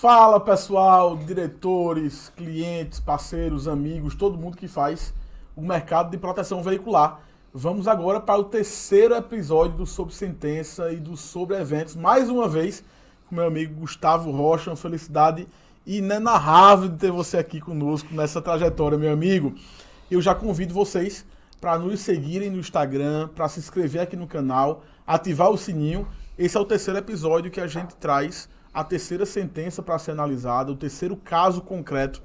Fala pessoal, diretores, clientes, parceiros, amigos, todo mundo que faz o mercado de proteção veicular. Vamos agora para o terceiro episódio do Sobre Sentença e do Sobre Eventos. Mais uma vez, com meu amigo Gustavo Rocha, uma felicidade inenarrável de ter você aqui conosco nessa trajetória, meu amigo. Eu já convido vocês para nos seguirem no Instagram, para se inscrever aqui no canal, ativar o sininho. Esse é o terceiro episódio que a gente traz a terceira sentença para ser analisada, o terceiro caso concreto,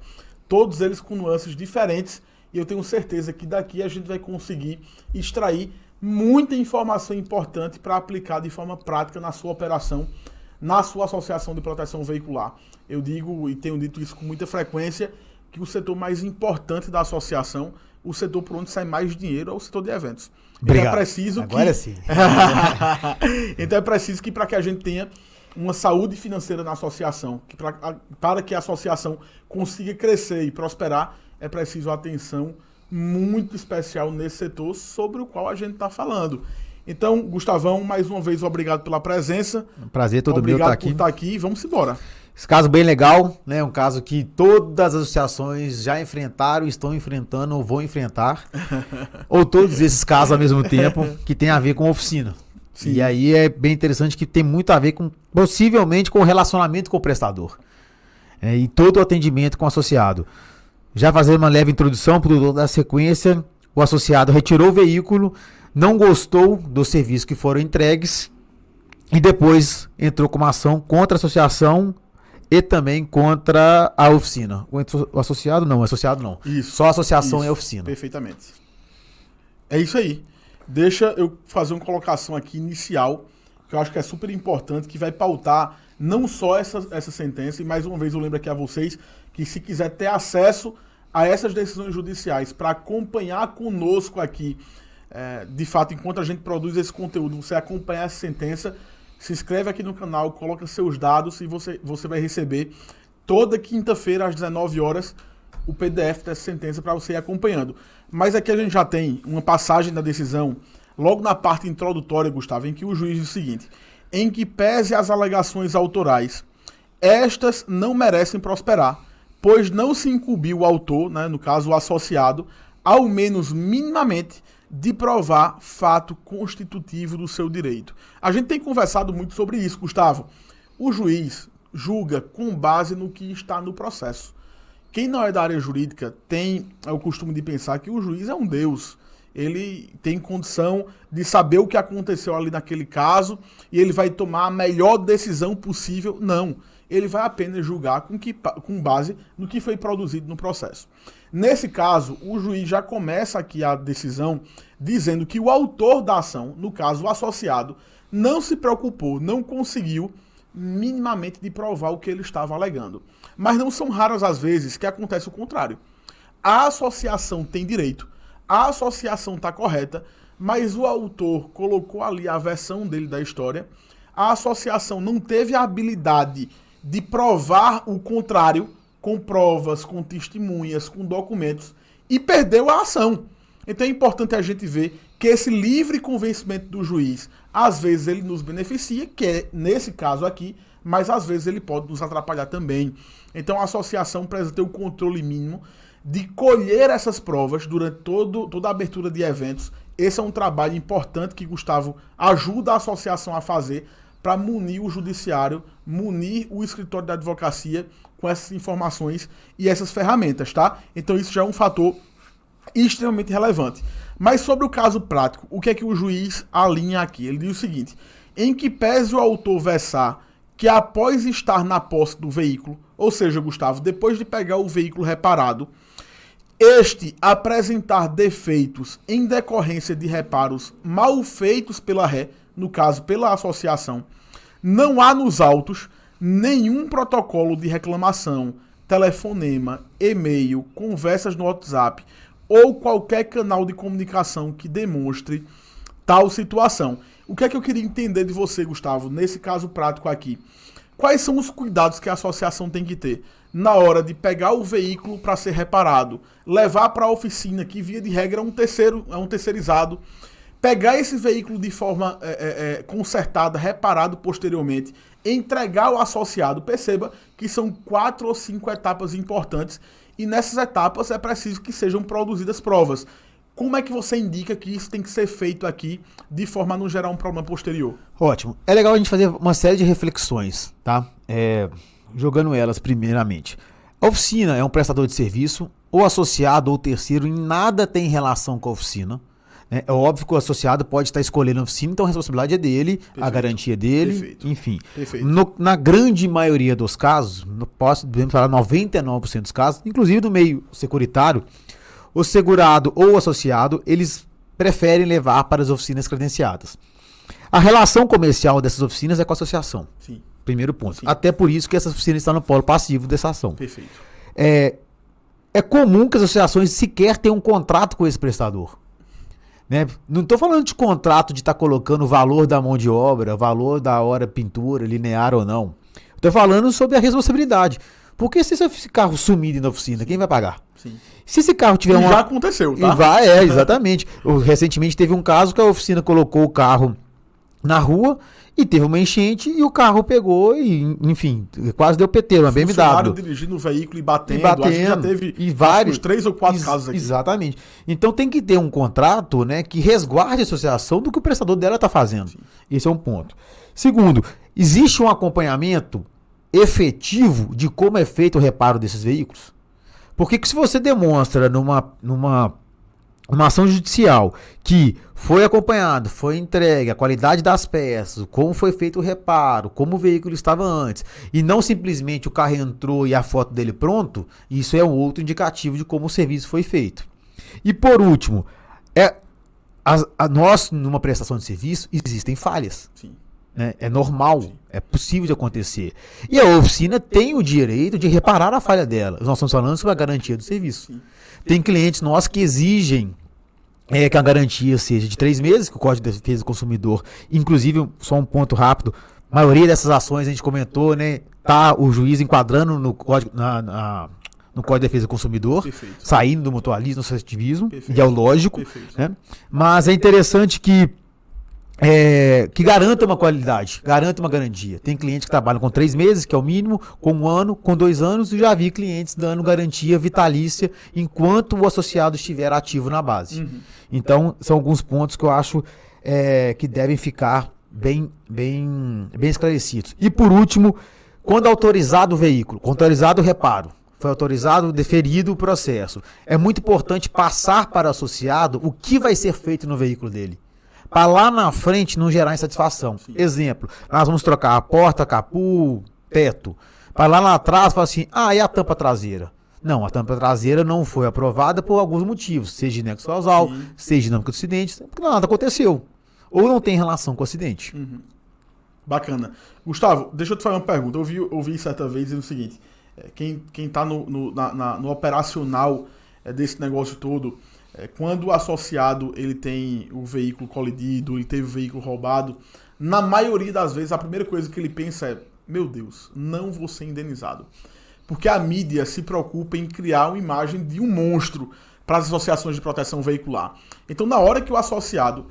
todos eles com nuances diferentes, e eu tenho certeza que daqui a gente vai conseguir extrair muita informação importante para aplicar de forma prática na sua operação, na sua associação de proteção veicular. Eu digo, e tenho dito isso com muita frequência, que o setor mais importante da associação, o setor por onde sai mais dinheiro, é o setor de eventos. Obrigado. Então é preciso Agora sim. Então é preciso que para que a gente tenha uma saúde financeira na associação, que para que a associação consiga crescer e prosperar, é preciso atenção muito especial nesse setor sobre o qual a gente está falando. Então, Gustavão, mais uma vez, obrigado pela presença. Prazer todo meu estar aqui. Obrigado por estar aqui. Vamos embora. Esse caso bem legal, né? Um caso que todas as associações já enfrentaram, estão enfrentando ou vão enfrentar. Ou todos esses casos ao mesmo tempo, que tem a ver com oficina. Sim. E aí é bem interessante que tem muito a ver com, possivelmente, com o relacionamento com o prestador. E todo o atendimento com o associado. Já fazendo uma leve introdução para o da sequência, o associado retirou o veículo, não gostou do serviço que foram entregues e depois entrou com uma ação contra a associação e também contra a oficina. O associado não, Isso. Só a associação isso, e a oficina. Perfeitamente. É isso aí. Deixa eu fazer uma colocação aqui inicial, que eu acho que é super importante, que vai pautar não só essa sentença, e mais uma vez eu lembro aqui a vocês, que se quiser ter acesso a essas decisões judiciais para acompanhar conosco aqui, de fato, enquanto a gente produz esse conteúdo, você acompanhar essa sentença, se inscreve aqui no canal, coloca seus dados e você vai receber toda quinta-feira às 19 horas o PDF dessa sentença para você ir acompanhando. Mas aqui a gente já tem uma passagem da decisão, logo na parte introdutória, Gustavo, em que o juiz diz o seguinte: em que pese as alegações autorais, estas não merecem prosperar, pois não se incumbiu o autor, né, no caso o associado, ao menos minimamente, de provar fato constitutivo do seu direito. A gente tem conversado muito sobre isso, Gustavo. O juiz julga com base no que está no processo. Quem não é da área jurídica tem o costume de pensar que o juiz é um deus. Ele tem condição de saber o que aconteceu ali naquele caso e ele vai tomar a melhor decisão possível. Não. Ele vai apenas julgar com base no que foi produzido no processo. Nesse caso, o juiz já começa aqui a decisão dizendo que o autor da ação, no caso o associado, não se preocupou, não conseguiu minimamente de provar o que ele estava alegando. Mas não são raras as vezes que acontece o contrário. A associação tem direito, a associação está correta, mas o autor colocou ali a versão dele da história, a associação não teve a habilidade de provar o contrário, com provas, com testemunhas, com documentos, e perdeu a ação. Então é importante a gente ver que esse livre convencimento do juiz, às vezes ele nos beneficia, que é nesse caso aqui, mas às vezes ele pode nos atrapalhar também. Então a associação precisa ter o controle mínimo de colher essas provas durante toda a abertura de eventos. Esse é um trabalho importante que Gustavo ajuda a associação a fazer para munir o judiciário, munir o escritório da advocacia com essas informações e essas ferramentas, tá? Então isso já é um fator extremamente relevante. Mas sobre o caso prático, o que é que o juiz alinha aqui? Ele diz o seguinte: em que pese o autor versar que após estar na posse do veículo, ou seja, Gustavo, depois de pegar o veículo reparado, este apresentar defeitos em decorrência de reparos mal feitos pela ré, no caso pela associação, não há nos autos nenhum protocolo de reclamação, telefonema, e-mail, conversas no WhatsApp ou qualquer canal de comunicação que demonstre tal situação. O que é que eu queria entender de você, Gustavo, nesse caso prático aqui? Quais são os cuidados que a associação tem que ter na hora de pegar o veículo para ser reparado, levar para a oficina, que via de regra é um terceirizado, pegar esse veículo de forma consertada, reparado posteriormente, entregar ao associado. Perceba que são 4 ou 5 etapas importantes e nessas etapas é preciso que sejam produzidas provas. Como é que você indica que isso tem que ser feito aqui de forma a não gerar um problema posterior? Ótimo. É legal a gente fazer uma série de reflexões, tá? Jogando elas primeiramente. A oficina é um prestador de serviço, ou associado ou terceiro em nada tem relação com a oficina. É óbvio que o associado pode estar escolhendo a oficina, então a responsabilidade é dele, perfeito, a garantia é dele, perfeito, enfim. Perfeito. Na grande maioria dos casos, podemos falar 99% dos casos, inclusive do meio securitário, o segurado ou o associado, eles preferem levar para as oficinas credenciadas. A relação comercial dessas oficinas é com a associação. Sim. Primeiro ponto. Sim. Até por isso que essas oficinas estão no polo passivo dessa ação. Perfeito. É comum que as associações sequer tenham um contrato com esse prestador. Né? Não estou falando de contrato de estar colocando o valor da mão de obra, o valor da hora pintura, linear ou não. Estou falando sobre a responsabilidade. Porque se esse carro sumir na oficina, quem vai pagar? Sim. Se esse carro tiver já aconteceu, tá? Exatamente. Recentemente teve um caso que a oficina colocou o carro na rua e teve uma enchente e o carro pegou e, enfim, quase deu PT, uma BMW. Funcionário dirigindo o veículo e batendo. Acho que já teve vários 3 ou 4 casos aqui. Exatamente. Então tem que ter um contrato, né, que resguarde a associação do que o prestador dela está fazendo. Sim. Esse é um ponto. Segundo, existe um acompanhamento efetivo de como é feito o reparo desses veículos? Porque se você demonstra numa ação judicial que foi acompanhado, foi entregue a qualidade das peças, como foi feito o reparo, como o veículo estava antes, e não simplesmente o carro entrou e a foto dele pronto, isso é um outro indicativo de como o serviço foi feito. E por último, nós, numa prestação de serviço, existem falhas. Sim. Né? É normal, sim, é possível de acontecer. E a oficina tem o direito de reparar a falha dela. Nós estamos falando sobre a garantia do serviço. Sim. Tem clientes nossos que exigem que a garantia seja de 3 meses, que o Código de Defesa do Consumidor, inclusive, só um ponto rápido, a maioria dessas ações a gente comentou, né? Tá o juiz enquadrando no Código, no Código de Defesa do Consumidor, perfeito, saindo do mutualismo, do associativismo, e é o lógico. Né? Mas é interessante que garanta uma qualidade, garanta uma garantia. Tem clientes que trabalham com 3 meses, que é o mínimo, com 1 ano, com 2 anos, e já vi clientes dando garantia vitalícia enquanto o associado estiver ativo na base. Uhum. Então, são alguns pontos que eu acho que devem ficar bem esclarecidos. E por último, quando autorizado o veículo, autorizado o reparo, foi autorizado, deferido o processo, é muito importante passar para o associado o que vai ser feito no veículo dele, para lá na frente não gerar insatisfação. Sim. Exemplo, nós vamos trocar a porta, capô, teto. Para lá atrás, fala assim, e a tampa traseira? Não, a tampa traseira não foi aprovada por alguns motivos, seja nexo causal, seja dinâmica do acidente, porque nada aconteceu. Ou não tem relação com o acidente. Uhum. Bacana. Gustavo, deixa eu te fazer uma pergunta. Eu ouvi certa vez o seguinte, quem está no operacional desse negócio todo, quando o associado ele tem o veículo colidido, ele teve o veículo roubado, na maioria das vezes a primeira coisa que ele pensa é: meu Deus, não vou ser indenizado. Porque a mídia se preocupa em criar uma imagem de um monstro para as associações de proteção veicular. Então, na hora que o associado,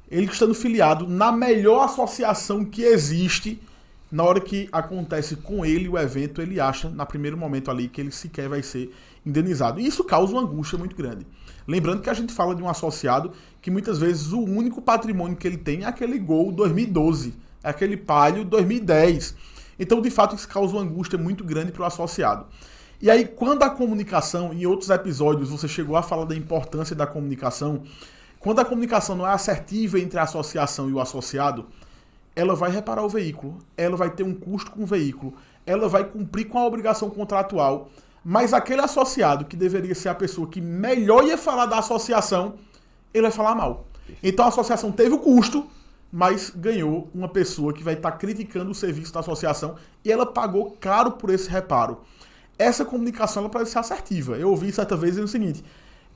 ele estando filiado na melhor associação que existe, na hora que acontece com ele o evento, ele acha, no primeiro momento ali, que ele sequer vai ser indenizado. E isso causa uma angústia muito grande. Lembrando que a gente fala de um associado que muitas vezes o único patrimônio que ele tem é aquele Gol 2012, é aquele Palio 2010. Então, de fato, isso causa uma angústia muito grande para o associado. E aí, quando a comunicação, em outros episódios, você chegou a falar da importância da comunicação, quando a comunicação não é assertiva entre a associação e o associado, ela vai reparar o veículo, ela vai ter um custo com o veículo, ela vai cumprir com a obrigação contratual, mas aquele associado, que deveria ser a pessoa que melhor ia falar da associação, ele vai falar mal. Então a associação teve o custo, mas ganhou uma pessoa que vai estar criticando o serviço da associação e ela pagou caro por esse reparo. Essa comunicação ela precisa ser assertiva. Eu ouvi certa vez o seguinte: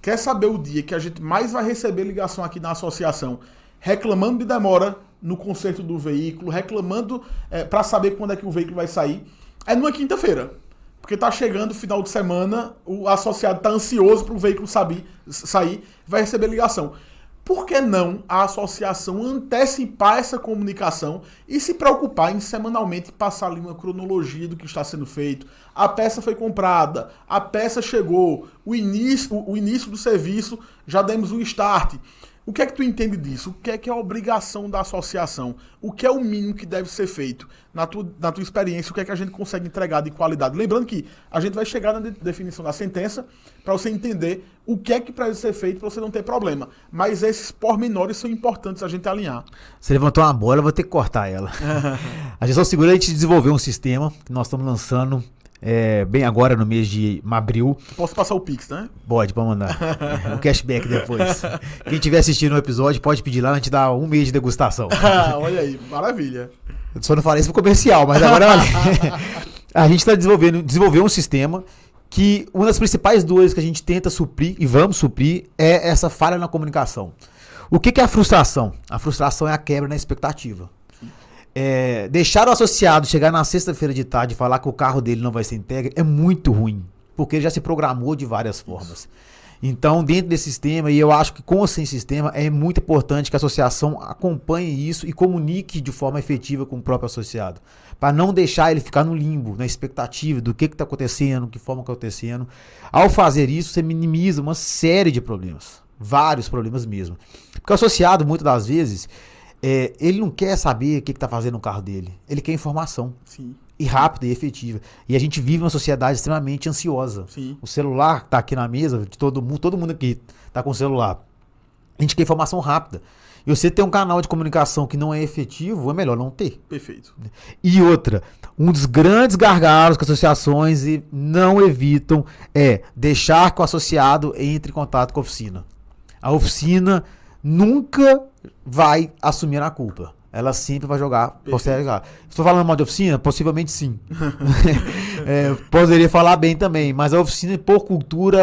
quer saber o dia que a gente mais vai receber ligação aqui na associação reclamando de demora no conserto do veículo, reclamando para saber quando é que o veículo vai sair? É numa quinta-feira. Porque tá chegando o final de semana, o associado tá ansioso para o veículo sair, vai receber ligação. Por que não a associação antecipar essa comunicação e se preocupar em semanalmente passar ali uma cronologia do que está sendo feito? A peça foi comprada, a peça chegou, o início do serviço, já demos o start. O que é que tu entende disso? O que é a obrigação da associação? O que é o mínimo que deve ser feito? Na tua experiência, o que é que a gente consegue entregar de qualidade? Lembrando que a gente vai chegar na definição da sentença para você entender o que é que precisa ser feito para você não ter problema. Mas esses pormenores são importantes a gente alinhar. Você levantou uma bola, eu vou ter que cortar ela. A Gestão Segura, a gente desenvolveu um sistema que nós estamos lançando bem agora no mês de abril. Posso passar o Pix, né? Pode mandar. O cashback depois. Quem estiver assistindo o episódio pode pedir lá, a gente dá um mês de degustação. Olha aí, maravilha. Eu só não falei isso pro comercial, mas agora a gente está desenvolveu um sistema que uma das principais dores que a gente tenta suprir e vamos suprir é essa falha na comunicação. O que é a frustração? A frustração é a quebra na expectativa. Deixar o associado chegar na sexta-feira de tarde e falar que o carro dele não vai ser entregue é muito ruim, porque ele já se programou de várias formas. Então, dentro desse sistema, e eu acho que com ou sem sistema, é muito importante que a associação acompanhe isso e comunique de forma efetiva com o próprio associado, para não deixar ele ficar no limbo, na expectativa do que está acontecendo, que forma está acontecendo. Ao fazer isso, você minimiza uma série de problemas, vários problemas mesmo. Porque o associado, muitas das vezes, ele não quer saber o que está fazendo no carro dele. Ele quer informação. Sim. E rápida e efetiva. E a gente vive uma sociedade extremamente ansiosa. Sim. O celular está aqui na mesa, de todo mundo aqui está com o celular. A gente quer informação rápida. E você ter um canal de comunicação que não é efetivo, é melhor não ter. Perfeito. E outra, um dos grandes gargalos que as associações não evitam é deixar que o associado entre em contato com a oficina. A oficina nunca vai assumir a culpa. Ela sempre vai jogar postergar. Estou falando mal de oficina? Possivelmente sim. Poderia falar bem também, mas a oficina, por cultura,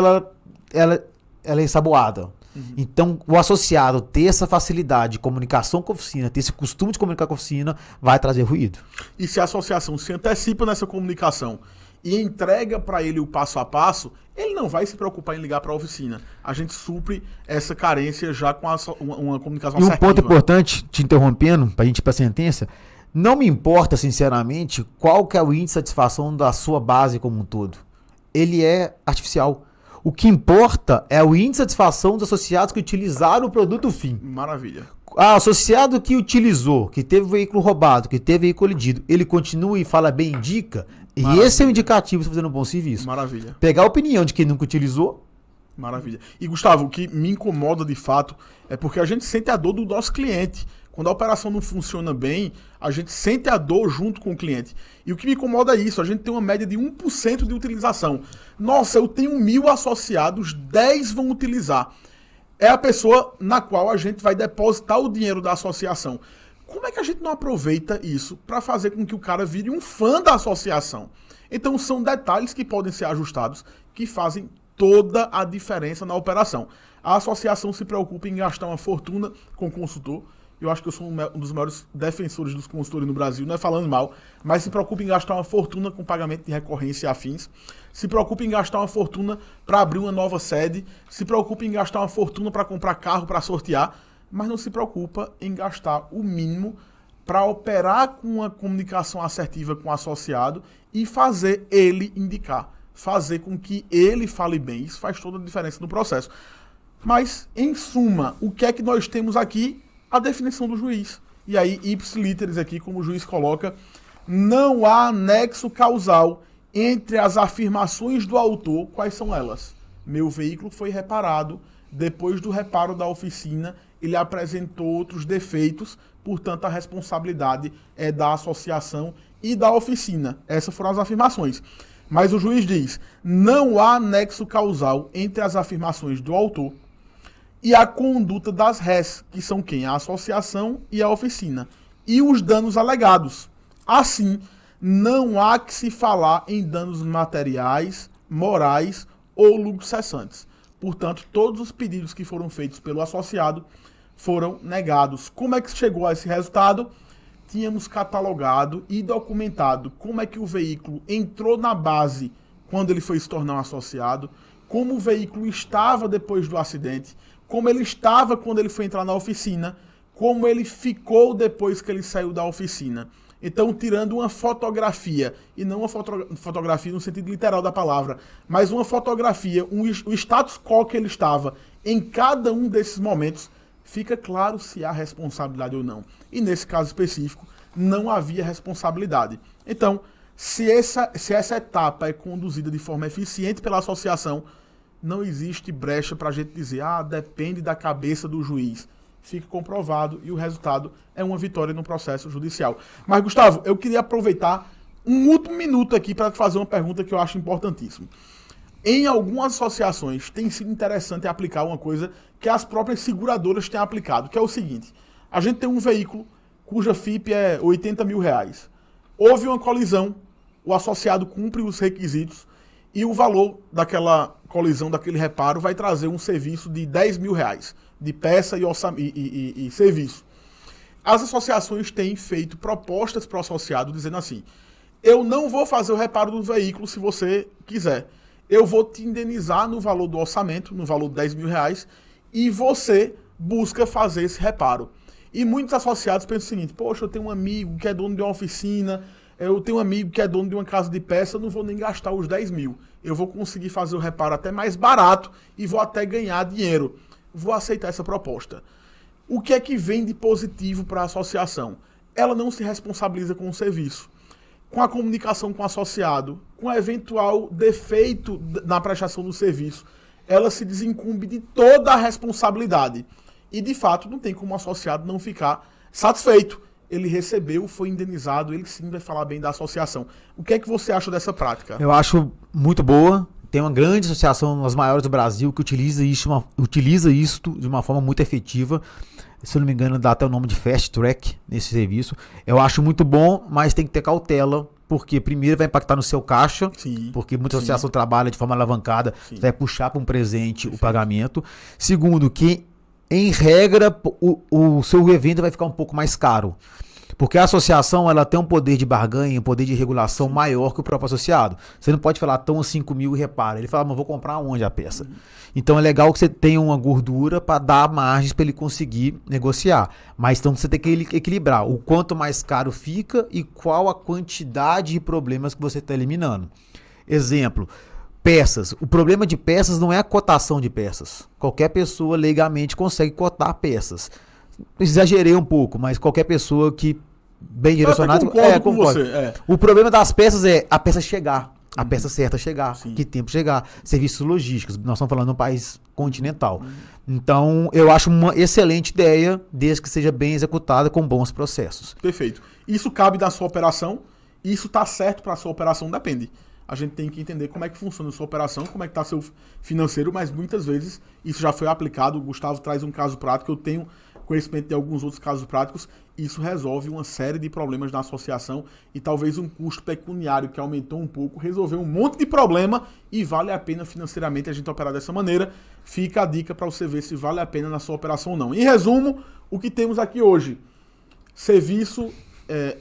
ela é ensaboada. Uhum. Então, o associado ter essa facilidade de comunicação com a oficina, ter esse costume de comunicar com a oficina, vai trazer ruído. E se a associação se antecipa nessa comunicação e entrega para ele o passo a passo, ele não vai se preocupar em ligar para a oficina. A gente supre essa carência já com uma comunicação assertiva. E um ponto importante, te interrompendo, para a gente ir para a sentença, não me importa, sinceramente, qual que é o índice de satisfação da sua base como um todo. Ele é artificial. O que importa é o índice de satisfação dos associados que utilizaram o produto fim. Maravilha. Associado que utilizou, que teve veículo roubado, que teve veículo colidido, ele continua e fala bem, indica. Maravilha. E esse é o indicativo de fazendo um bom serviço. Maravilha. Pegar a opinião de quem nunca utilizou. Maravilha. E Gustavo, o que me incomoda de fato é porque a gente sente a dor do nosso cliente. Quando a operação não funciona bem, a gente sente a dor junto com o cliente. E o que me incomoda é isso, a gente tem uma média de 1% de utilização. Nossa, eu tenho 1.000 associados, 10 vão utilizar. É a pessoa na qual a gente vai depositar o dinheiro da associação. Como é que a gente não aproveita isso para fazer com que o cara vire um fã da associação? Então são detalhes que podem ser ajustados, que fazem toda a diferença na operação. A associação se preocupa em gastar uma fortuna com o consultor. Eu acho que eu sou um dos maiores defensores dos consultores no Brasil, não é falando mal, mas se preocupa em gastar uma fortuna com pagamento de recorrência e afins, se preocupa em gastar uma fortuna para abrir uma nova sede, se preocupa em gastar uma fortuna para comprar carro para sortear, mas não se preocupa em gastar o mínimo para operar com uma comunicação assertiva com o associado e fazer ele indicar, fazer com que ele fale bem. Isso faz toda a diferença no processo. Mas, em suma, o que é que nós temos aqui? A definição do juiz. E aí, ipsilíteres aqui, como o juiz coloca, não há nexo causal entre as afirmações do autor. Quais são elas? Meu veículo foi reparado, depois do reparo da oficina, ele apresentou outros defeitos, portanto a responsabilidade é da associação e da oficina. Essas foram as afirmações. Mas o juiz diz, não há nexo causal entre as afirmações do autor e a conduta das rés, que são quem? A associação e a oficina. E os danos alegados. Assim, não há que se falar em danos materiais, morais ou lucros cessantes. Portanto, todos os pedidos que foram feitos pelo associado foram negados. Como é que chegou a esse resultado? Tínhamos catalogado e documentado como é que o veículo entrou na base quando ele foi se tornar um associado, como o veículo estava depois do acidente, como ele estava quando ele foi entrar na oficina, como ele ficou depois que ele saiu da oficina. Então, tirando uma fotografia, e não uma fotografia no sentido literal da palavra, mas uma fotografia, o status quo que ele estava em cada um desses momentos, fica claro se há responsabilidade ou não. E nesse caso específico, não havia responsabilidade. Então, se essa etapa é conduzida de forma eficiente pela associação, não existe brecha para a gente dizer, depende da cabeça do juiz. Fica comprovado e o resultado é uma vitória no processo judicial. Mas, Gustavo, eu queria aproveitar um último minuto aqui para fazer uma pergunta que eu acho importantíssima. Em algumas associações tem sido interessante aplicar uma coisa que as próprias seguradoras têm aplicado, que é o seguinte: a gente tem um veículo cuja FIP é R$80 mil. Houve uma colisão, o associado cumpre os requisitos e o valor daquela colisão, daquele reparo, vai trazer um serviço de R$10 mil, de peça e serviço. As associações têm feito propostas para o associado dizendo assim: eu não vou fazer o reparo do veículo se você quiser. Eu vou te indenizar no valor do orçamento, no valor de R$10 mil, e você busca fazer esse reparo. E muitos associados pensam o seguinte: poxa, eu tenho um amigo que é dono de uma oficina, eu tenho um amigo que é dono de uma casa de peça, eu não vou nem gastar os R$10 mil. Eu vou conseguir fazer o reparo até mais barato e vou até ganhar dinheiro. Vou aceitar essa proposta. O que é que vem de positivo para a associação? Ela não se responsabiliza com o serviço. Com a comunicação com o associado, com eventual defeito na prestação do serviço, ela se desincumbe de toda a responsabilidade. E, de fato, não tem como o associado não ficar satisfeito. Ele recebeu, foi indenizado, ele sim vai falar bem da associação. O que é que você acha dessa prática? Eu acho muito boa. Tem uma grande associação, uma das maiores do Brasil, que utiliza isso de uma forma muito efetiva. Se eu não me engano, dá até o nome de Fast Track nesse serviço. Eu acho muito bom, mas tem que ter cautela, porque primeiro vai impactar no seu caixa, porque muita associação trabalha de forma alavancada, vai puxar para um presente o pagamento. Segundo, que em regra o seu evento vai ficar um pouco mais caro. Porque a associação ela tem um poder de barganha, um poder de regulação maior que o próprio associado. Você não pode falar, toma 5 mil e repara. Ele fala, mas vou comprar onde a peça? Então é legal que você tenha uma gordura para dar margens para ele conseguir negociar. Mas então você tem que equilibrar o quanto mais caro fica e qual a quantidade de problemas que você está eliminando. Exemplo, peças. O problema de peças não é a cotação de peças. Qualquer pessoa legalmente consegue cotar peças. Exagerei um pouco, mas qualquer pessoa que bem direcionado concordo com você. O problema das peças é a peça chegar, a peça certa chegar, que tempo chegar, serviços logísticos. Nós estamos falando de um país continental. Então, eu acho uma excelente ideia, desde que seja bem executada com bons processos. Perfeito. Isso cabe da sua operação, isso está certo para a sua operação, depende. A gente tem que entender como é que funciona a sua operação, como é que está seu financeiro, mas muitas vezes isso já foi aplicado. O Gustavo traz um caso prático, eu tenho conhecimento de alguns outros casos práticos. Isso resolve uma série de problemas na associação e talvez um custo pecuniário que aumentou um pouco, resolveu um monte de problema e vale a pena financeiramente a gente operar dessa maneira. Fica a dica para você ver se vale a pena na sua operação ou não. Em resumo, o que temos aqui hoje: serviço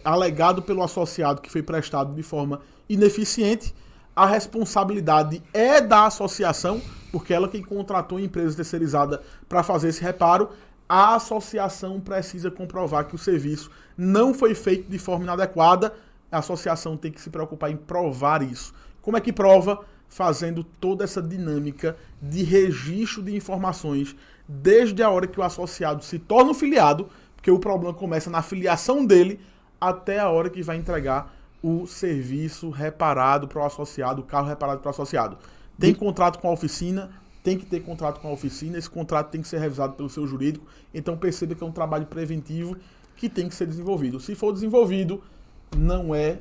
alegado pelo associado que foi prestado de forma ineficiente. A responsabilidade é da associação, porque ela quem contratou a empresa terceirizada para fazer esse reparo. A associação precisa comprovar que o serviço não foi feito de forma inadequada. A associação tem que se preocupar em provar isso. Como é que prova? Fazendo toda essa dinâmica de registro de informações desde a hora que o associado se torna um filiado, porque o problema começa na filiação dele, até a hora que vai entregar o serviço reparado para o associado, o carro reparado para o associado. Tem contrato com a oficina? Tem que ter contrato com a oficina, esse contrato tem que ser revisado pelo seu jurídico, então perceba que é um trabalho preventivo que tem que ser desenvolvido. Se for desenvolvido,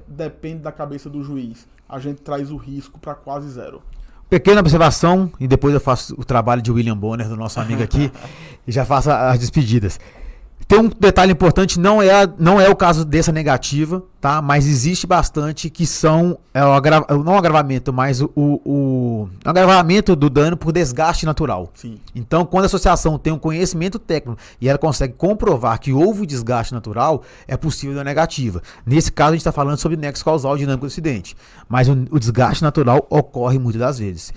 depende da cabeça do juiz. A gente traz o risco para quase zero. Pequena observação, e depois eu faço o trabalho de William Bonner, do nosso amigo aqui, e já faço as despedidas. Tem um detalhe importante, não é o caso dessa negativa, tá? Mas existe bastante que são, não o agravamento, mas o agravamento do dano por desgaste natural. Sim. Então, quando a associação tem um conhecimento técnico e ela consegue comprovar que houve desgaste natural, é possível a negativa. Nesse caso, a gente está falando sobre nexo causal dinâmico do acidente. Mas o desgaste natural ocorre muitas das vezes.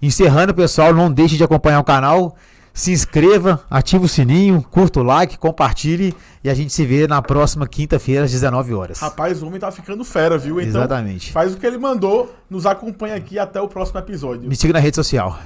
Encerrando, pessoal, não deixe de acompanhar o canal. Se inscreva, ative o sininho, curta o like, compartilhe e a gente se vê na próxima quinta-feira às 19 horas. Rapaz, o homem tá ficando fera, viu? Então, exatamente. Faz o que ele mandou, nos acompanha aqui até o próximo episódio. Me siga na rede social.